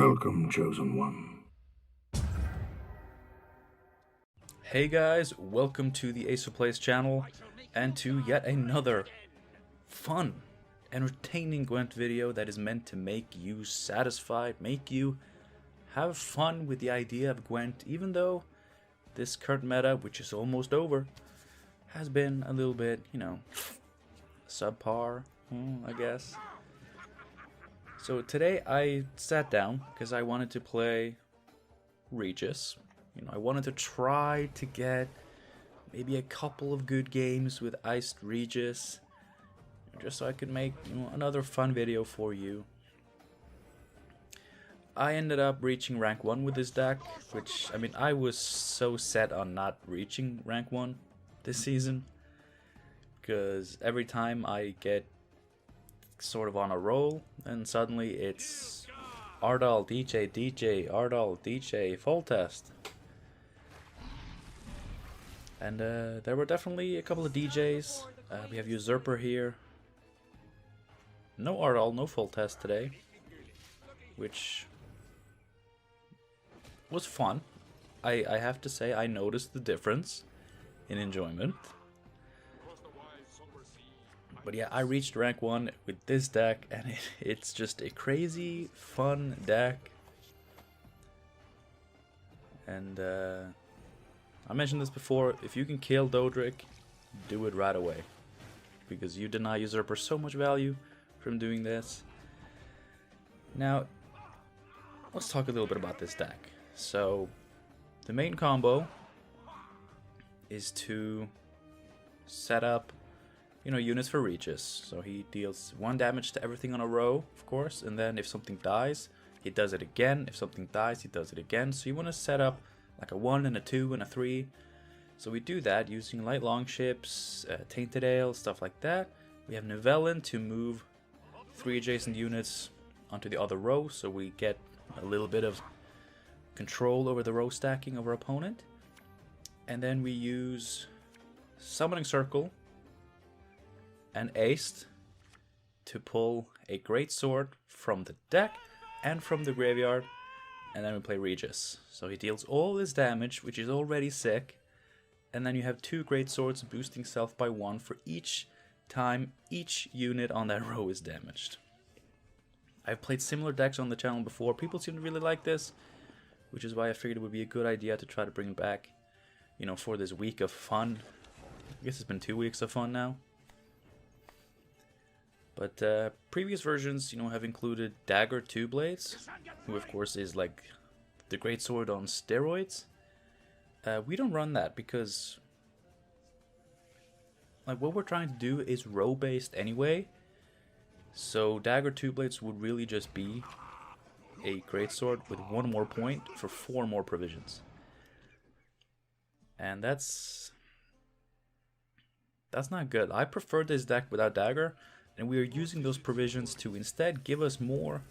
Welcome, Chosen One. Hey guys, welcome to the Ace of Plays channel, and to yet another fun, entertaining Gwent video that is meant to make you satisfied, make you have fun with the idea of Gwent, even though this current meta, which is almost over, has been a little bit, subpar, I guess. So today I sat down because I wanted to play Regis. I wanted to try to get maybe a couple of good games with Iced Regis, just so I could make another fun video for you. I ended up reaching rank 1 with this deck, which, I was so set on not reaching rank 1 this season, because every time I get sort of on a roll, and suddenly it's Ardal, DJ, Ardal, DJ, full test. And there were definitely a couple of DJs. We have Usurper here. No Ardal, no full test today, which was fun. I have to say I noticed the difference in enjoyment. But yeah, I reached rank 1 with this deck, and it's just a crazy, fun deck. And I mentioned this before, if you can kill Dodric, do it right away. Because you deny Usurper so much value from doing this. Now, let's talk a little bit about this deck. So, the main combo is to set up, units for Regis. So he deals 1 damage to everything on a row, of course, and then if something dies, he does it again. If something dies, he does it again. So you want to set up like a 1 and a 2 and a 3. So we do that using light longships, Tainted Ale, stuff like that. We have Novellin to move 3 adjacent units onto the other row, so we get a little bit of control over the row stacking of our opponent. And then we use Summoning Circle and Aced to pull a Great Sword from the deck and from the graveyard, and then we play Regis. So he deals all this damage, which is already sick, and then you have 2 Great Swords boosting self by 1 for each time each unit on that row is damaged. I've played similar decks on the channel before. People seem to really like this, which is why I figured it would be a good idea to try to bring it back, for this week of fun. I guess it's been 2 weeks of fun now. But previous versions, have included Dagger 2 Blades, who of course is like the Great Sword on steroids. We don't run that because what we're trying to do is row based anyway. So Dagger 2 Blades would really just be a Great Sword with 1 more point for 4 more provisions. And that's not good. I prefer this deck without Dagger. And we are using those provisions to instead give us more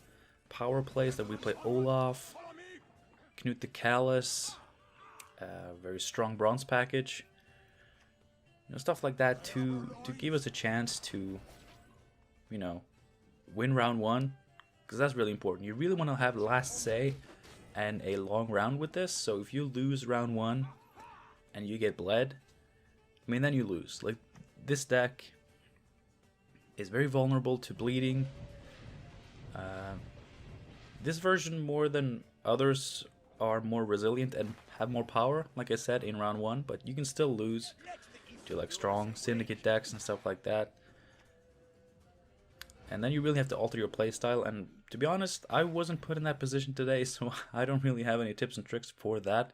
power plays that we play Olaf, Knut the Callous, very strong bronze package, stuff like that to give us a chance to, win round 1, because that's really important. You really want to have last say and a long round with this. So if you lose round 1 and you get bled, then you lose. Like, this deck is very vulnerable to bleeding. This version, more than others, are more resilient and have more power, like I said, in round 1, but you can still lose to like strong syndicate decks and stuff like that. And then you really have to alter your playstyle, and to be honest, I wasn't put in that position today, so I don't really have any tips and tricks for that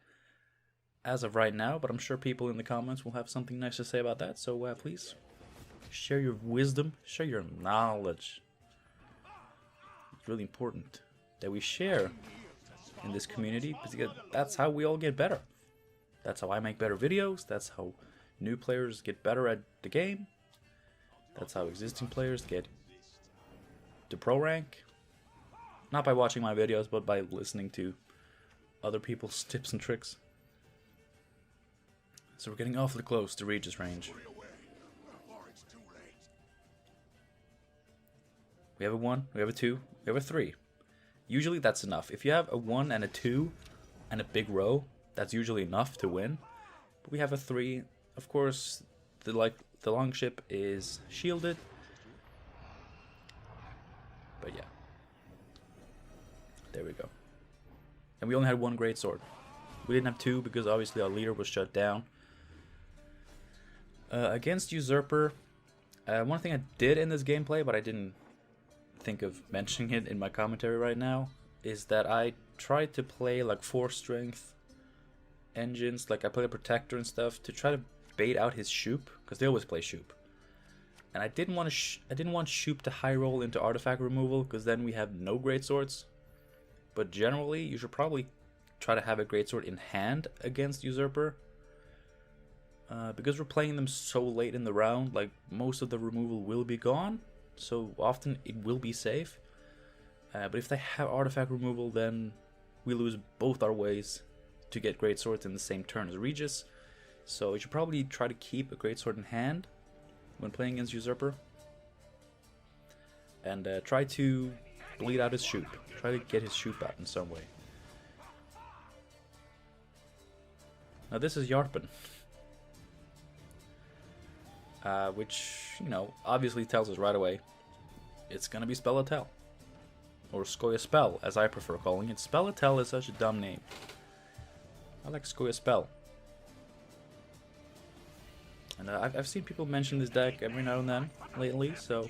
as of right now, but I'm sure people in the comments will have something nice to say about that, so please share your wisdom, share your knowledge. It's really important that we share in this community, because that's how we all get better. That's how I make better videos, that's how new players get better at the game, that's how existing players get to pro rank. Not by watching my videos, but by listening to other people's tips and tricks. So we're getting awfully close to Regis range. We have a 1, we have a 2, we have a 3. Usually that's enough. If you have a 1 and a 2 and a big row, that's usually enough to win. But we have a 3. Of course, the longship is shielded. But yeah. There we go. And we only had 1 greatsword. We didn't have 2 because obviously our leader was shut down. Against Usurper, one thing I did in this gameplay, but I didn't think of mentioning it in my commentary right now, is that I tried to play like 4 strength engines, like I played a protector and stuff to try to bait out his Shoop, because they always play Shoop. And I didn't want Shoop to high roll into artifact removal, because then we have no greatswords. But generally, you should probably try to have a greatsword in hand against Usurper. Because we're playing them so late in the round, like most of the removal will be gone, so often it will be safe. But if they have artifact removal, then we lose both our ways to get greatswords in the same turn as Regis. So you should probably try to keep a greatsword in hand when playing against Usurper, and try to bleed out his Shoop. Try to get his Shoop out in some way. Now this is Yarpen. Which, you know, obviously tells us right away it's gonna be Spell-a-Tell. Or Skoya-Spell, as I prefer calling it. Spell-a-Tell is such a dumb name. I like Skoya-Spell. And I've seen people mention this deck every now and then lately, so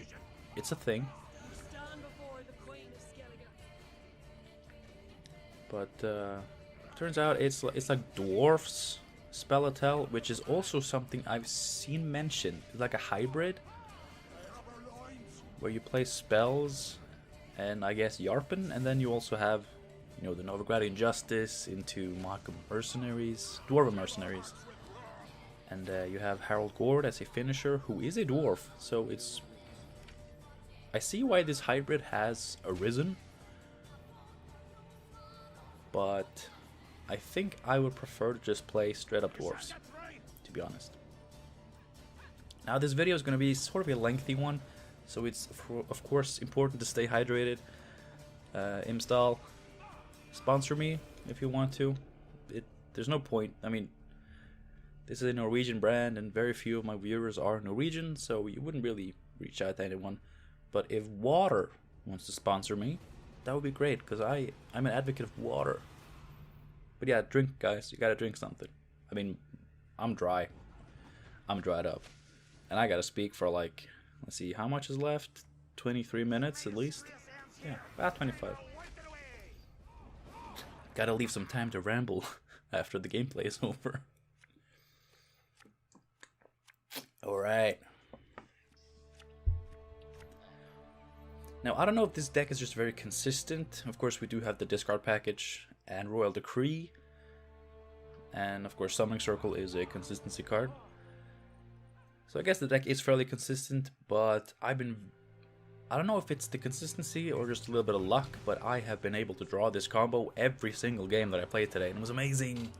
it's a thing. But turns out it's like Dwarfs Spell-a-Tell, which is also something I've seen mentioned. It's like a hybrid where you play spells and I guess Yarpen, and then you also have, you know, the Novigradian Justice into Markham Mercenaries, Dwarven Mercenaries. And you have Harold Gord as a finisher, who is a dwarf, so it's... I see why this hybrid has arisen, but I think I would prefer to just play straight up dwarves, to be honest. Now this video is going to be sort of a lengthy one, so it's of course important to stay hydrated. Imstal, sponsor me if you want to. There's no point. I mean, this is a Norwegian brand and very few of my viewers are Norwegian, so you wouldn't really reach out to anyone. But if water wants to sponsor me, that would be great, because I'm an advocate of water. But yeah, drink, guys. You gotta drink something. I mean, I'm dry. I'm dried up. And I gotta speak for like, let's see, how much is left? 23 minutes at least? Yeah, about 25. Gotta leave some time to ramble after the gameplay is over. Alright. Now, I don't know if this deck is just very consistent. Of course, we do have the discard package and Royal Decree. And of course, Summoning Circle is a consistency card. So I guess the deck is fairly consistent, but I don't know if it's the consistency or just a little bit of luck, but I have been able to draw this combo every single game that I played today, and it was amazing.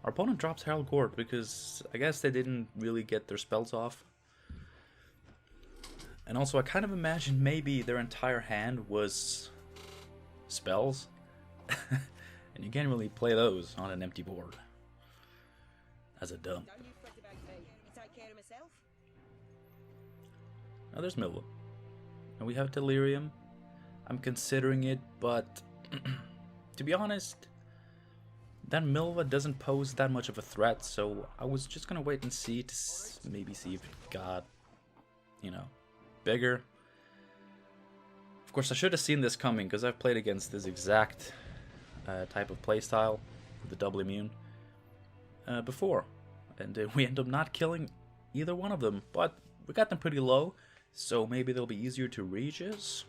Our opponent drops Harold Gord because I guess they didn't really get their spells off. And also, I kind of imagined maybe their entire hand was spells. And you can't really play those on an empty board. As a dump. Now there's Milva. And we have Delirium. I'm considering it, but to be honest, that Milva doesn't pose that much of a threat, so I was just gonna wait and see to maybe see if it got, you know, bigger. Of course, I should have seen this coming, because I've played against this exact type of playstyle with the double immune before, and we end up not killing either one of them, but we got them pretty low, so maybe they'll be easier to Regis.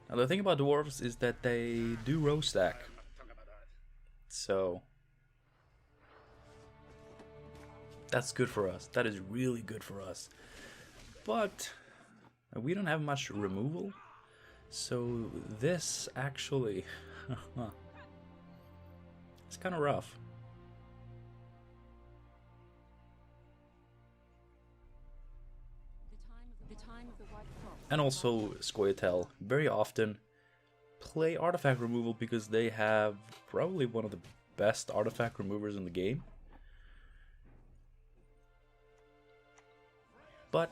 Now the thing about dwarves is that they do row stack, so that's good for us. That is really good for us. But we don't have much removal, so this actually it's kind of rough. and also Scoia'tael very often play artifact removal because they have probably one of the best artifact removers in the game. But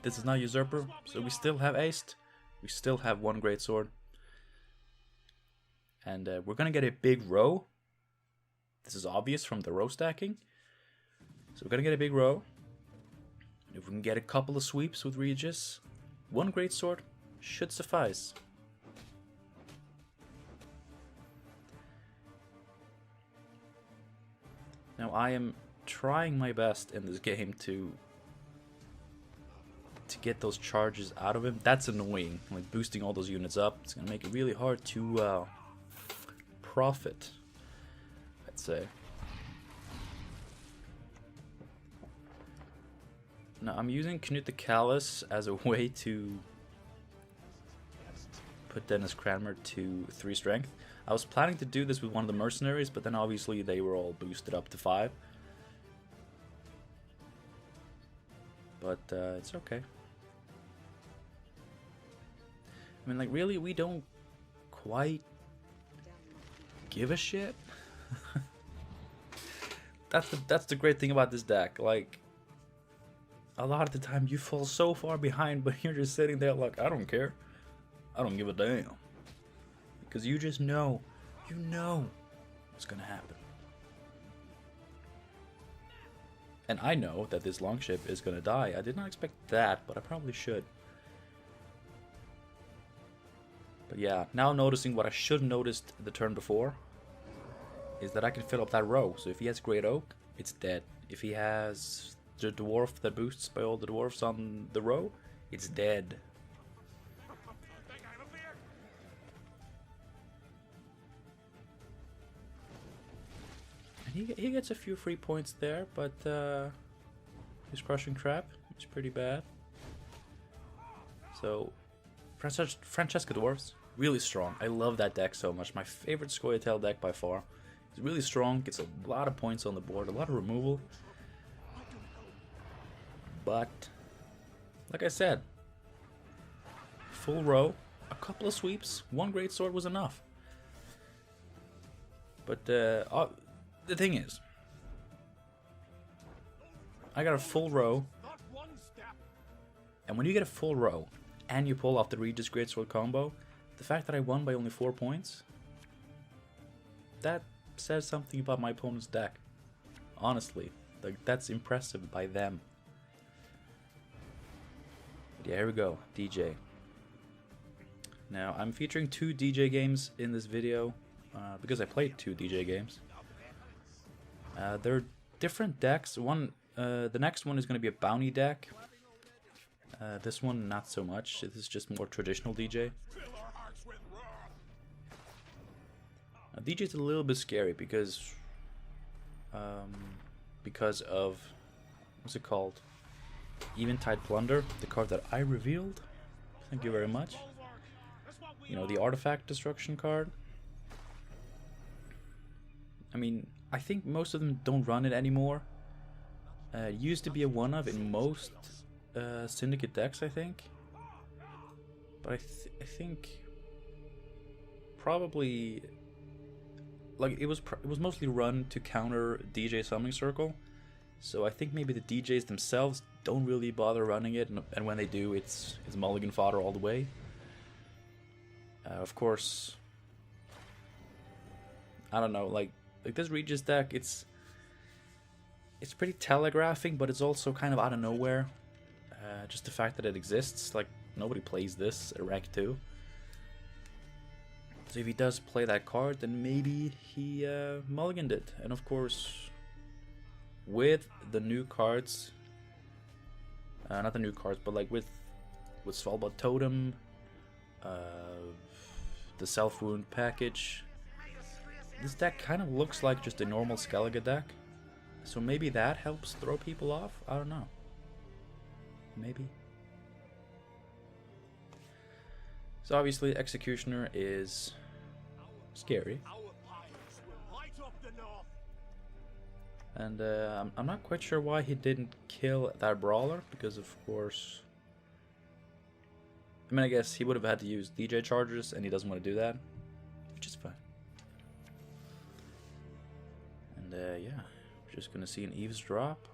this is not Usurper, so we still have Aced. We still have one Greatsword. And we're gonna get a big row. This is obvious from the row stacking. So we're gonna get a big row. If we can get a couple of sweeps with Regis, one Greatsword should suffice. Now I am trying my best in this game to get those charges out of him. That's annoying, like boosting all those units up. It's gonna make it really hard to profit, I'd say. Now I'm using Knut the Callous as a way to put Dennis Cranmer to 3 strength. I was planning to do this with one of the mercenaries, but then obviously they were all boosted up to 5. But it's okay. I mean, like, really, we don't quite give a shit. That's the great thing about this deck. Like, a lot of the time you fall so far behind, but you're just sitting there like, I don't care. I don't give a damn. Because you just know. You know what's gonna happen. And I know that this longship is gonna die. I did not expect that, but I probably should. But yeah, now noticing what I should have noticed the turn before is that I can fill up that row. So if he has Great Oak, it's dead. If he has the dwarf that boosts by all the dwarfs on the row, it's dead. And he gets a few free points there, but his Crushing Trap is pretty bad. So Francesca Dwarfs, really strong. I love that deck so much. My favorite Scoia'tael deck by far. It's really strong, gets a lot of points on the board, a lot of removal. But, like I said, full row, a couple of sweeps, one Greatsword was enough. But the thing is, I got a full row, and when you get a full row, and you pull off the Regis Greatsword combo, the fact that I won by only 4 points, that says something about my opponent's deck. Honestly, like, that's impressive by them. But yeah, here we go, DJ. Now, I'm featuring 2 DJ games in this video, because I played 2 DJ games. They're different decks. The next one is going to be a bounty deck. This one, not so much. This is just more traditional DJ. DJ is a little bit scary because of, what's it called? Eventide Plunder, the card that I revealed. Thank you very much. You know, the artifact destruction card. I mean, I think most of them don't run it anymore. It used to be a one-of in most Syndicate decks, I think. But I think probably, like, it was mostly run to counter DJ Summoning Circle. So I think maybe the DJs themselves don't really bother running it, and when they do, it's mulligan fodder all the way. Of course, I don't know, like this Regis deck, it's pretty telegraphing, but it's also kind of out of nowhere. Just the fact that it exists, like, nobody plays this at rank 2. So if he does play that card, then maybe he mulliganed it. And of course, with the new cards, not the new cards, but like with Svalbard Totem, the Self-Wound package, this deck kind of looks like just a normal Skellige deck. So maybe that helps throw people off? I don't know. Maybe. So obviously Executioner is scary. And I'm not quite sure why he didn't kill that Brawler, because of course I mean, I guess he would have had to use DJ charges, and he doesn't want to do that, which is fine. And yeah, we're just gonna see an eavesdrop.